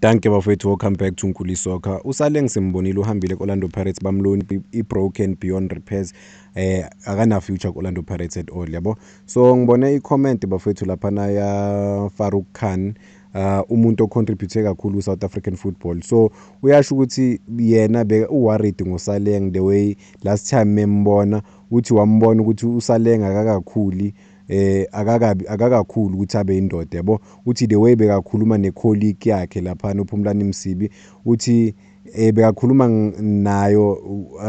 Danke bafethu, welcome back to Nkuli Soccer. Usaleng simbonile uhambile ku-Orlando Pirates bamloan i-broken beyond repairs. Akana future ku-Orlando Pirates at all yabo. So ngibone i-comment bafethu laphana ya Farouk Khan, umuntu ocontribute kakhulu South African football. So uyasho ukuthi yena worried ngoSaleng the way last time membona uthi wambona ukuthi uSaleng akakakhuli akakakhulu ukuthi abe indoda yabo. Uthi the way bekakhuluma necolleague yakhe lapha noPhumlani Msibi uthi bekakhuluma nayo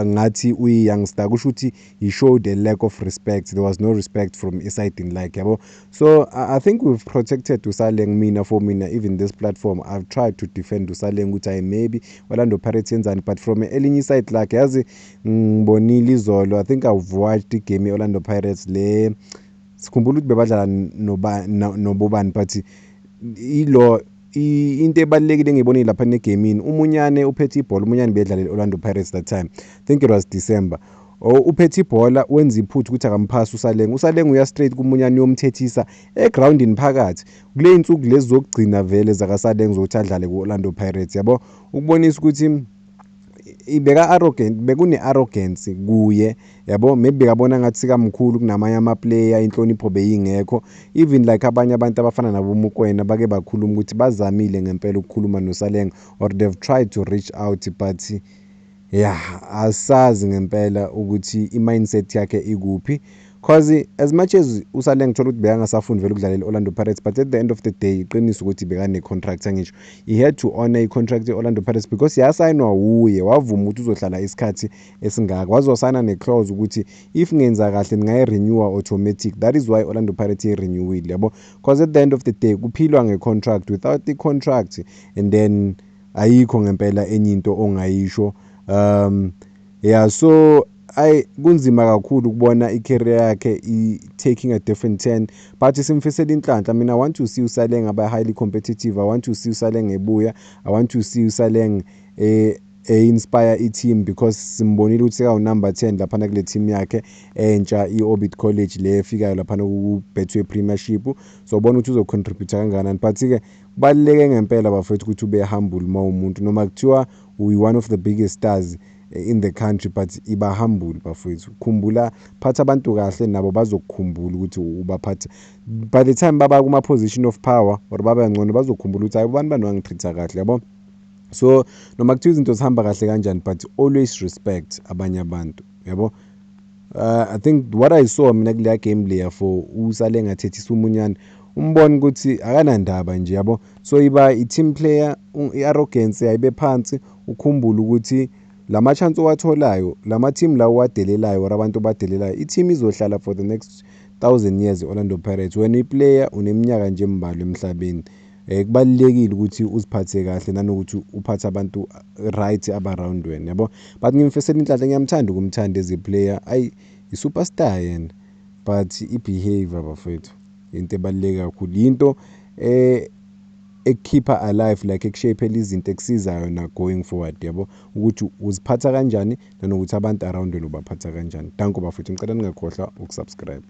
ngathi uyi-youngster, kusho ukuthi he showed a lack of respect. There was no respect from inside in like yabo. So I think we've protected Usaleng. For mina even this platform I've tried to defend Usaleng ukuthi maybe Orlando Pirates yenzani, but from elinye side like yazi ngibonile izolo, I think I've watched the game Orlando Pirates le sikhumbula ukuthi bebadlala nobobani, but ilo into ebalekile engiyibonile lapha negamini, umunyane uphethe ibhola, umunyane bedlala Orlando Pirates that time, I think it was December. Uphethe ibhola wenza iphutha ukuthi akamphasi uSaleng uya straight kumunyane yomthethisa egroundini phakathi. Kule insuku lezi zokugcina vele zakaSaleng zokuthi adlale ku-Orlando Pirates yabo, ukubonisa ukuthi bekune-arrogance kuye yabo. Maybe bekabona ngathi sikamkhulu kunamanye ama-player, inhlonipho beyingekho. Even like abanye abantu abafana nabo Mokoena bake bakhuluma ukuthi bazamile ngempela ukukhuluma noSaleng, or they've tried to reach out, but asazi ngempela ukuthi i-mindset yakhe ikuphi, cause as much as uSaleng thola ukuthi bekangasafundi vele ukudlalela Orlando Pirates, but at the end of the day iqiniso ukuthi bekane-contract. Angisho he had to honor i-contract ye-Orlando Pirates because yasayinwa wuye, wavuma ukuthi uzohlala isikhathi esingaka, wazosayina ne-clause ukuthi if ngenza kahle ningayi-renewer automatic. That is why Orlando Pirates i-renewile yabo, cause at the end of the day kuphilwa nge-contract. Without the contract and then ayikho ngempela enye into ongayisho. So kunzima kakhulu ukubona i-career yakhe taking a different turn, but simfisela inhlanhla. Mina I want to see uSaleng aba highly competitive. I want to see uSaleng ebuya. I want to see uSaleng inspire i-team, because simbonile ukuthi number 10 laphana kule team yakhe entsha i-Orbit College le efikayo laphana ku-Betway Premiership. So ubona ukuthi uzocontribute kangakanani, but-ke kubaluleke ngempela bafethu ukuthi ube humble ma umuntu, noma kuthiwa one of the biggest stars in the country, but iba humble bafethu. Khumbula, phatha abantu kahle nabo bazokukhumbula ukuthi ubaphatha. By the time baba kuma position of power or baba ngcono bazokukhumbula ukuthi ayibani bani wangitreat kahle yabo. So noma kuthiwa izinto zihamba kahle kanjani, but always respect abanye abantu yabo. I think what I saw mina kule game leya for uSaleng athethisa umunyane, umbona ukuthi akanandaba nje yabo. So iba i-team player, i-arrogance ayibe phansi, ukhumbule ukuthi lama chance owatholayo, lama team lawo wadelelayo or abantu badelelayo, i-team izohlala for the next 1,000 years Orlando Pirates. Wena i-player uneminyaka nje embalwa emhlabeni. Kubalulekile ukuthi uziphathe kahle nanokuthi uphathe abantu right abaround wena yabo. But ngimfisela inhlanhla, ngiyamthanda ukumthanda as a player, i-superstar yena, but i-behavior bafethu into ebaluleke kakhulu, into ekukhipha alive, like ekushapela izinto ekusizayo na going forward yabo, ukuthi uziphatha kanjani nanokuthi abantu around wena ubaphatha kanjani. Danko bafethu, ngicela ningakhohlwa ukusubscribe.